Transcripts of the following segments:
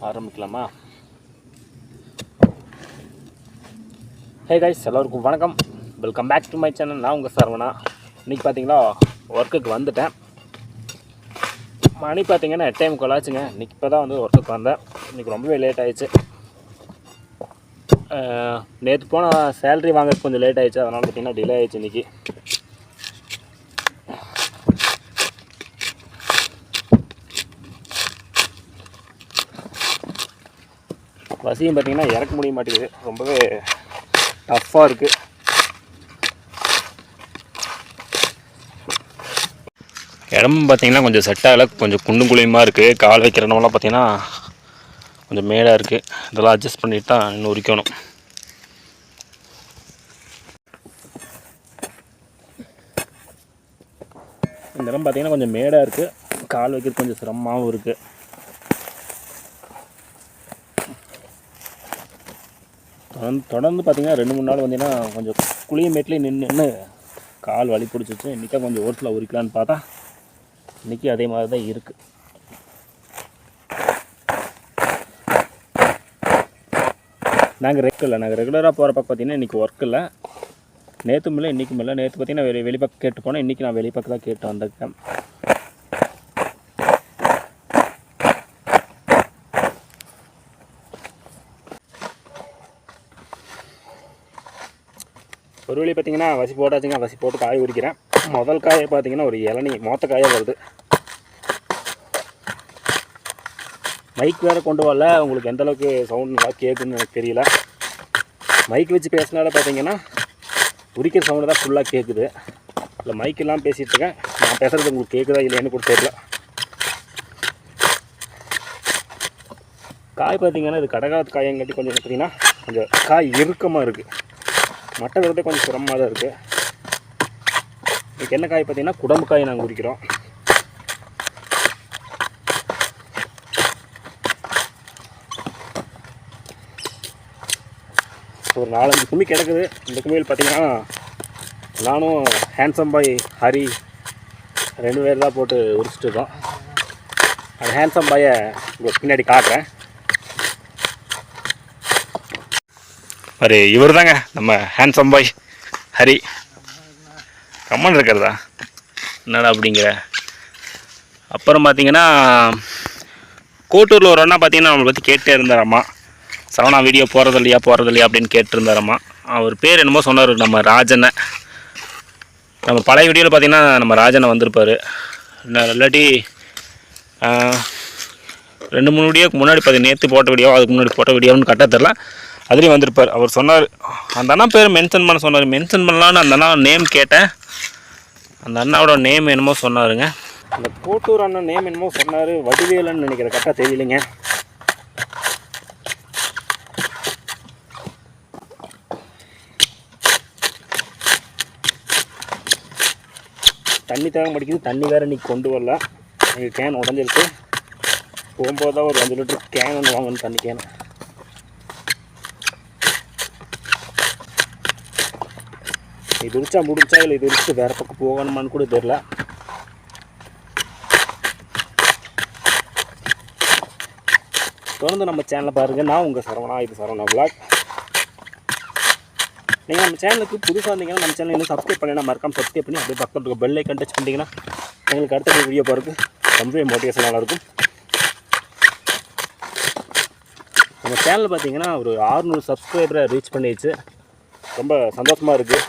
ஆரம்பிக்கலாமா? ஹே கைஸ், எல்லோருக்கும் வணக்கம். Welcome back to my channel. நான் உங்கள் சரவணா. இன்றைக்கி பார்த்தீங்களா ஒர்க்குக்கு வந்துட்டேன். மணி பார்த்தீங்கன்னா 8:45 ஆச்சுங்க. இன்றைக்கி இப்போ தான் வந்து ஒர்க்குக்கு வந்தேன். இன்றைக்கி ரொம்பவே லேட் ஆகிடுச்சு. நேற்று போனால் சேலரி வாங்குறதுக்கு கொஞ்சம் லேட் ஆகிடுச்சு. அதனால் பார்த்திங்கன்னா டிலே ஆகிடுச்சு இன்றைக்கி. பஸ்ஸையும் பார்த்திங்கன்னா இறக்க முடிய மாட்டேங்குது. ரொம்பவே டஃப்பாக இருக்குது. இடமும் பார்த்திங்கன்னா கொஞ்சம் செட் ஆகலை. கொஞ்சம் குண்டும் குழியுமாக இருக்குது. கால் வைக்கிற இடமெல்லாம் பார்த்திங்கன்னா கொஞ்சம் மேடாக இருக்குது. இதெல்லாம் அட்ஜஸ்ட் பண்ணிட்டு தான் இன்னும் உரிக்கணும். இந்த இடம் பார்த்திங்கன்னா கொஞ்சம் மேடாக இருக்குது. கால் வைக்கிறது கொஞ்சம் சிரமமாகவும் இருக்குது. தொடர்ந்து பார்த்திங்கன்னா 2-3 நாள் வந்தீங்கன்னா கொஞ்சம் குழிய மேட்லேயே நின்று கால் வலி பிடிச்சிச்சு. இன்றைக்கி கொஞ்சம் ஓரத்தில் உரிக்கலான்னு பார்த்தா இன்றைக்கி அதே மாதிரி தான் இருக்குது. நாங்கள் ரெகுலராக போகிறப்ப பார்த்திங்கன்னா இன்றைக்கி ஒர்க் இல்லை. நேற்றும் இல்லை இன்றைக்கும் இல்லை. நேற்று பார்த்திங்கன்னா வெளிப்பக்கம் கேட்டு போனேன். இன்றைக்கி நான் வெளிப்பக்கம் தான் கேட்டு வந்திருக்கேன். ஒரு வழி பார்த்திங்கன்னா வசி போட்டாச்சுங்க. வசி போட்டு காய உரிக்கிறேன். முதல் காயை பார்த்திங்கன்னா ஒரு இளநீ மொத்த காயாக வருது. மைக் வேறு கொண்டு வரல. உங்களுக்கு எந்தளவுக்கு சவுண்ட் நல்லா கேட்குதுன்னு எனக்கு தெரியல. மைக் வச்சு பேசினால பார்த்திங்கன்னா உரிக்கிற சவுண்டு தான் ஃபுல்லாக கேட்குது. இல்லை மைக் எல்லாம் பேசிகிட்ருக்கேன். நான் பேசுகிறது உங்களுக்கு கேட்குதா இல்லைன்னு கூட தெரியல. காய் பார்த்திங்கன்னா இது கடகாத்து காயங்காட்டி கொஞ்சம் பார்த்திங்கன்னா கொஞ்சம் காய் இறுக்கமாக இருக்குது. மட்டை விரதே கொஞ்சம் சிரமமாக தான் இருக்குது. இன்றைக்கி என்ன காய் பார்த்திங்கன்னா குடம்பு காய் நாங்கள் உரிக்கிறோம். ஒரு 4-5 கும்மி கிடக்குது. இந்த கும்மியில் பார்த்திங்கன்னா நானும் ஹேண்ட்ஸம் பாய் ஹரி 2 பேர் தான் போட்டு உரிச்சிட்டு இருக்கோம். அந்த ஹேண்ட்ஸம் பாயை உங்களுக்கு பின்னாடி காட்டுறேன். ஒரு இவர் தாங்க நம்ம ஹேண்ட்ஸம் பாய் ஹரி. கம்மன் இருக்கிறதா என்னடா அப்படிங்கிற. அப்புறம் பார்த்திங்கன்னா கோட்டூரில் ஒரு அண்ணா பார்த்திங்கன்னா நம்மளை பற்றி கேட்டே இருந்தாராம்மா. சரவணா வீடியோ போகிறது இல்லையா அப்படின்னு கேட்டுருந்தாராம்மா. அவர் பேர் என்னமோ சொன்னார், நம்ம ராஜனை. நம்ம பழைய வீடியோவில் பார்த்திங்கன்னா நம்ம ராஜனை வந்திருப்பார். இல்லாட்டி 2-3 வீடியோக்கு முன்னாடி பார்த்திங்கன்னா நேற்று போட்ட வீடியோ அதுக்கு முன்னாடி போட்ட வீடியோன்னு கரெக்டாக தெரில. அதுலேயும் வந்திருப்பார். அவர் சொன்னார், அந்த அண்ணா பேர் மென்ஷன் பண்ண சொன்னார். மென்ஷன் பண்ணலான்னு அந்த அண்ணா நேம் கேட்டேன். அந்த அண்ணாவோட நேம் என்னமோ சொன்னாருங்க. அந்த கோட்டூர் அண்ணன் நேம் என்னமோ சொன்னார். வடிவேலன்னு நினைக்கிறேன், கரெக்டாக தெரியலைங்க. தண்ணி தேவை மாட்டேங்குது. தண்ணி வேறு இன்றைக்கி கொண்டு வரல. எங்கள் கேன் உடஞ்சிருக்கு. போகும்போது தான் ஒரு 5 லிட்டர் கேன் ஒன்று வாங்கணும், தண்ணி கேன். இது உரிச்சா முடிச்சா இல்லை இது உரிச்சு வேறு பக்கம் போகணுமான்னு கூட தெரில. தொடர்ந்து நம்ம சேனலை பாருங்கள். நான் உங்கள் சரவணா. இது சரவணா விளாக். நீங்கள் நம்ம சேனலுக்கு புதுசாக இருந்தீங்கன்னா நம்ம சேனல் இன்னும் சப்ஸ்கிரைப் பண்ணினா மறக்காமல் சப்ஸ்கிரைப் பண்ணி அப்படியே பக்கத்தில் இருக்க பெல் ஐக்கன் டச் பண்ணிட்டீங்கன்னா எங்களுக்கு அடுத்த வீடியோ போகிறதுக்கு ரொம்பவே மோட்டிவேஷனாக இருக்கும். நம்ம சேனல் பார்த்திங்கன்னா ஒரு 600 சப்ஸ்கிரைபரை ரீச் பண்ணிடுச்சு. ரொம்ப சந்தோஷமாக இருக்குது.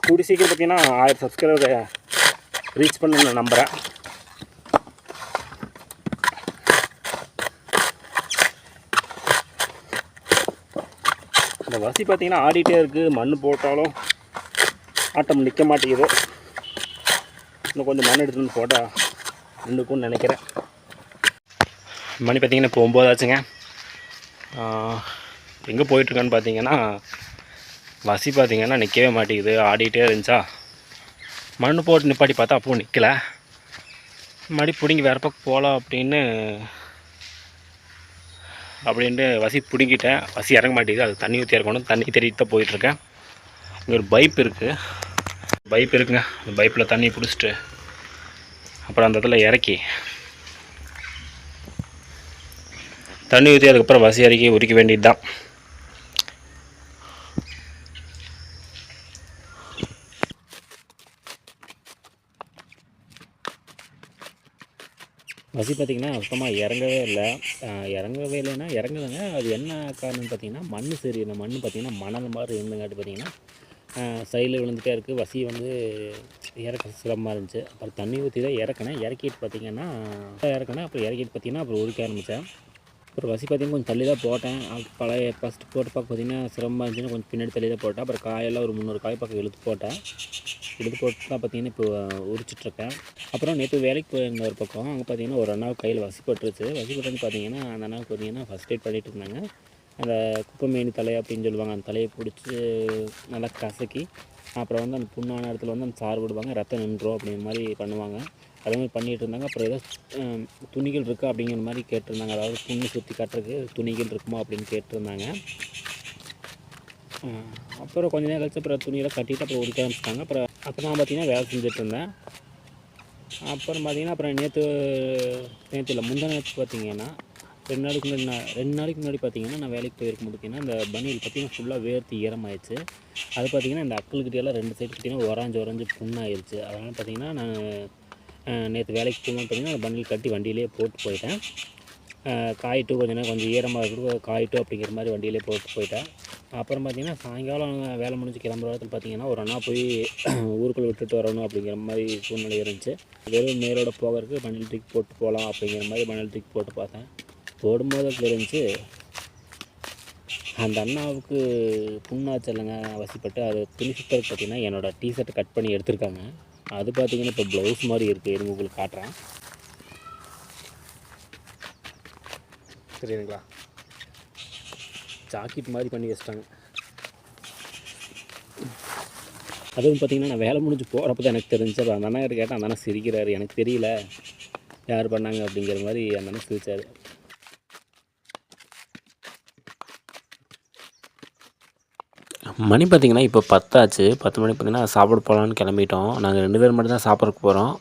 கூடி சீக்கிரம் பார்த்திங்கன்னா 1000 சப்ஸ்கிரைபரை ரீச் பண்ண நான் நம்புகிறேன். இந்த வசி பார்த்திங்கன்னா ஆடிட்டே இருக்குது. மண் போட்டாலும் ஆட்டம் நிற்க மாட்டேங்குது. இன்னும் கொஞ்சம் மண் எடுத்துன்னு போட்டால் நின்றுக்கும்னு நினைக்கிறேன். மணி பார்த்திங்கன்னா இப்போ 9 ஆச்சுங்க. எங்கே போயிட்டுருக்கான்னு பார்த்தீங்கன்னா வசி பார்த்திங்கன்னா நிற்கவே மாட்டேங்குது. ஆடிட்டே இருந்துச்சா மண் போட்டு நிப்பாட்டி பார்த்தா அப்போ நிற்கலை. மறுபடி பிடிங்கி வேறு பக்கம் போகலாம் அப்படின்ட்டு வசி பிடிங்கிட்டேன். வசி இறங்க மாட்டேங்குது. அது தண்ணி ஊற்றி இறக்கணும். தண்ணி தேடிட்டு தான் போயிட்டுருக்கேன். இங்கே ஒரு பைப் இருக்குங்க. அந்த பைப்பில் தண்ணி பிடிச்சிட்டு அப்புறம் அந்த இடத்துல இறக்கி தண்ணி ஊற்றி அதுக்கப்புறம் வசி இறக்கி உரிக்க வேண்டியது தான். வசி பார்த்திங்கன்னா சுத்தமாக இறங்கவே இல்லை. இறங்குதுங்க. அது என்ன காரணம்னு பார்த்திங்கன்னா மண் சரி, இந்த மண் பார்த்திங்கன்னா மணல் மாதிரி இருந்தங்காட்டி பார்த்திங்கன்னா சைடில் விழுந்துகிட்டே இருக்குது. வசி வந்து இறக்க சிரமமாக இருந்துச்சு. அப்புறம் தண்ணி ஊற்றி தான் இறக்கிட்டு பார்த்திங்கன்னா அப்புறம் இறக்கிட்டு பார்த்திங்கன்னா அப்புறம் உரிக்க ஆரம்பித்தேன். அப்புறம் வசி பார்த்திங்கன்னா கொஞ்சம் தள்ளி தான் போட்டேன். பழைய ஃபஸ்ட்டு போட்டு பார்த்திங்கன்னா சிரமமாக இருந்துச்சுன்னு கொஞ்சம் பின்னாடி தள்ளி தான் போட்டேன். அப்புறம் காயெல்லாம் ஒரு 300 காய் பக்கம் இழுத்து போட்டு தான் பார்த்திங்கன்னா இப்போ உரிச்சிட்ருக்கேன். அப்புறம் நேற்று வேலைக்கு போயிருந்த ஒரு பக்கம் அங்கே பார்த்திங்கன்னா ஒரு அண்ணாவுக்கு கையில் வசி போட்டுருச்சு. வசி போட்டுன்னு பார்த்திங்கன்னா அந்த அண்ணாவுக்கு பார்த்திங்கன்னா ஃபஸ்ட் எய்ட் பண்ணிகிட்டு இருந்தாங்க. அந்த குப்பைமேனி தலை அப்படின்னு சொல்லுவாங்க, அந்த தலையை பிடிச்சி நல்லா கசக்கி அப்புறம் வந்து அந்த புண்ணான இடத்துல வந்து அந்த சாறு விடுவாங்க, ரத்தம் நின்றோம் அப்படிங்கிற மாதிரி பண்ணுவாங்க. அதே மாதிரி பண்ணிகிட்டு இருந்தாங்க. அப்புறம் ஏதோ துணிகள் இருக்கா அப்படிங்கிற மாதிரி கேட்டிருந்தாங்க. அதாவது புண்ணு சுற்றி கட்டுறதுக்கு துணிகள் இருக்குமா அப்படின்னு கேட்டிருந்தாங்க. அப்புறம் கொஞ்சம் நேரம் கழிச்சு அப்புறம் துணியெல்லாம் கட்டிட்டு அப்புறம் உரிக்க ஆரம்பிச்சிட்டாங்க. அப்புறம் நான் பார்த்திங்கன்னா வேலை செஞ்சுட்டு இருந்தேன். அப்புறம் பார்த்திங்கன்னா அப்புறம் நேற்று இல்லை முந்தின நேற்று பார்த்திங்கன்னா 2 நாளைக்கு முன்னாடி பார்த்திங்கன்னா நான் வேலைக்கு போயிருக்கும் பார்த்திங்கன்னா அந்த பனியில் பார்த்திங்கன்னா ஃபுல்லாக வேர்த்து ஈரமாயிடுச்சு. அது பார்த்திங்கன்னா இந்த அக்கல்கிட்டெல்லாம் 2 சைடு பார்த்திங்கன்னா உறைஞ்சி புண்ணாயிருச்சு. அதனால் பார்த்திங்கன்னா நான் நேற்று வேலைக்கு போகணும்னு பார்த்திங்கன்னா அந்த பனியில் கட்டி வண்டியிலே போட்டு போயிட்டேன். காயிட்டு கொஞ்சம் ஈரமாக இருக்கிறது காயிட்டு அப்படிங்கிற மாதிரி வண்டியிலே போட்டு போயிட்டேன். அப்புறம் பார்த்திங்கன்னா சாயங்காலம் வேலை முடிஞ்சு கிளம்புற இடத்துல பார்த்திங்கன்னா ஒரு அண்ணா போய் ஊருக்குள்ளே விட்டுட்டு வரணும் அப்படிங்கிற மாதிரி சூழ்நிலை இருந்துச்சு. வெறும் மேலோட போகிறதுக்கு பனில் தூக்கி போட்டு போகலாம் அப்படிங்கிற மாதிரி பனில் தூக்கி போட்டு பார்த்தேன். போடும்போது தெரிஞ்சு அந்த அண்ணாவுக்கு புண்ணாச்சு இல்லைங்க வசிப்பட்டு. அது துணி சுத்தருக்கு பார்த்திங்கன்னா என்னோடய டிஷர்ட்டை கட் பண்ணி எடுத்திருக்காங்க. அது பார்த்திங்கன்னா இப்போ ப்ளவுஸ் மாதிரி இருக்குது. இருங்க உங்களுக்கு காட்டுறேன், சரிங்களா? ஜாக்கெட் மாதிரி பண்ணி வச்சிட்டாங்க. அதுவும் பார்த்திங்கன்னா நான் வேலை முடிஞ்சு போகிறப்ப தான் எனக்கு தெரிஞ்சு. அப்போ அந்த அண்ணா கேட்டால் அந்த அண்ணா சிரிக்கிறாரு. எனக்கு தெரியல யார் பண்ணாங்க அப்படிங்கிற மாதிரி அந்த அண்ணா சிரிச்சார். மணி பார்த்திங்கன்னா இப்போ 10 ஆச்சு. 10 மணி பார்த்திங்கன்னா சாப்பிட போகலான்னு கிளம்பிட்டோம். நாங்கள் 2 பேர் மட்டும் தான் சாப்பிட்றதுக்கு போகிறோம்.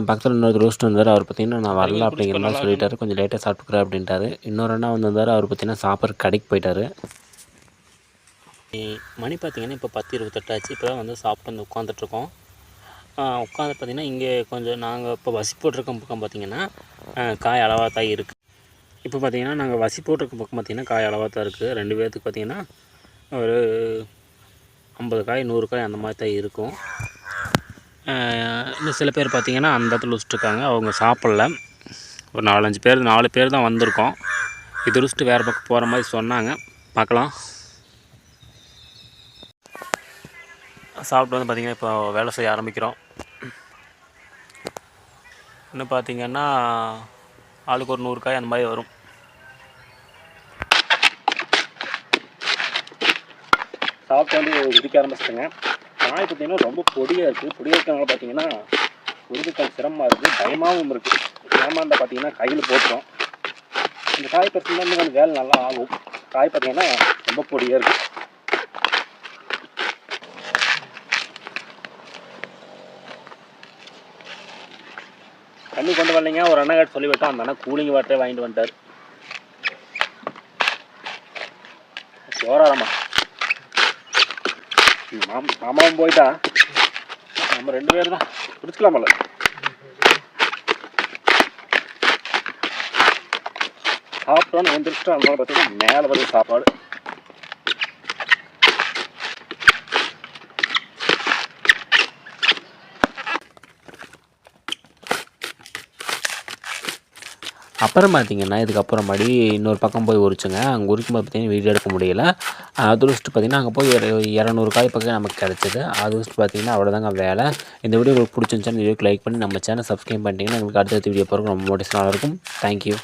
பக்கத்தில் இன்னொரு ரோஸ்ட் வந்தார். அவர் பார்த்திங்கன்னா நான் வரல அப்படிங்கிற மாதிரி சொல்லிட்டாரு. கொஞ்சம் லேட்டாக சாப்பிட்டுக்கிறேன் அப்படின்ட்டாரு. இன்னொரு அண்ணா வந்தார். அவர் பார்த்திங்கன்னா சாப்பிட்ற கடைக்கு போயிட்டார். மணி பார்த்திங்கன்னா இப்போ 10:28 ஆச்சு. இப்போ தான் வந்து சாப்பிட்டு வந்து உட்காந்துட்ருக்கோம். உட்காந்து பார்த்திங்கன்னா இங்கே கொஞ்சம் நாங்கள் இப்போ வசி போட்டிருக்க பக்கம் பார்த்திங்கன்னா காய் அளவாக தான் இருக்குது. இப்போ பார்த்திங்கன்னா நாங்கள் வசி போட்டிருக்க பக்கம் பார்த்திங்கன்னா காய் அளவாக தான் இருக்குது. 2 பேர்த்துக்கு பார்த்திங்கன்னா ஒரு 50 காய் 100 காய் அந்த மாதிரி தான் இருக்கும். இன்னும் சில பேர் பார்த்திங்கன்னா அந்த இடத்துல உரிச்சிட்ருக்காங்க. அவங்க சாப்பிட்ல. ஒரு 4 பேர் தான் வந்திருக்கோம். இது உரிச்சிட்டு வேறு பக்கம் போகிற மாதிரி சொன்னாங்க. பார்க்கலாம். சாப்பிட்டு வந்து பார்த்திங்கன்னா இப்போ வேலை செய்ய ஆரம்பிக்கிறோம். இன்னும் பார்த்திங்கன்னா ஆளுக்கு ஒரு 100 காய் அந்த மாதிரி வரும். சாப்பிட்டு வந்து உரிக்க ஆரம்பிச்சிட்டுங்க. காய் பார்த்திங்கன்னா ரொம்ப பொடியாக இருக்குது. பொடியாக இருக்கிறவங்க பார்த்திங்கன்னா உரிக்க சிரமமாக இருக்குது, பயமாகவும் இருக்குது. ஏமாந்தால் பார்த்திங்கன்னா கையில் போட்டுரும். இந்த காய் பார்த்திங்கன்னா இன்னும் கொஞ்சம் வேலை நல்லா ஆகும். காய் பார்த்திங்கன்னா ரொம்ப பொடியாக இருக்குது. தண்ணி கொண்டு வரலைங்க. ஒரு அண்ணா கிட்ட சொல்லிவிட்டோம். அந்த அண்ணா கூலிங் வாட்டரே வாங்கிட்டு வந்துட்டார். சோறாரம்மா மாமாவும் போயிட்டா நம்ம 2 பேர் தான் குடிச்சிக்கலாமல்ல. சாப்பிட்டோன்னு வந்துருச்சுட்டு அதனால பார்த்தீங்கன்னா மேலே வருது சாப்பாடு. அப்புறம் பார்த்திங்கன்னா இதுக்கப்புறமாடி இன்னொரு பக்கம் போய் உரிச்சுங்க. அங்கே உரிக்கும்போது பார்த்திங்கன்னா வீடியோ எடுக்க முடியல. அது உரிச்சிட்டு பார்த்திங்கன்னா அங்கே போய் 200 காய் பக்கம் நமக்கு கிடச்சிது. அது உரிச்சிட்டு பார்த்திங்கன்னா அவ்வளோதாங்க வேலை. இந்த வீடியோ உங்களுக்கு பிடிச்சிருந்துச்சுன்னா இந்த வீடியோக்கு லைக் பண்ணி நம்ம சேனல் சப்ஸ்கிரைப் பண்ணிட்டீங்கன்னா உங்களுக்கு அடுத்த வீடியோ போகிறதுக்கு ரொம்ப மோட்டிவேஷனாக இருக்கும். தேங்க்யூ.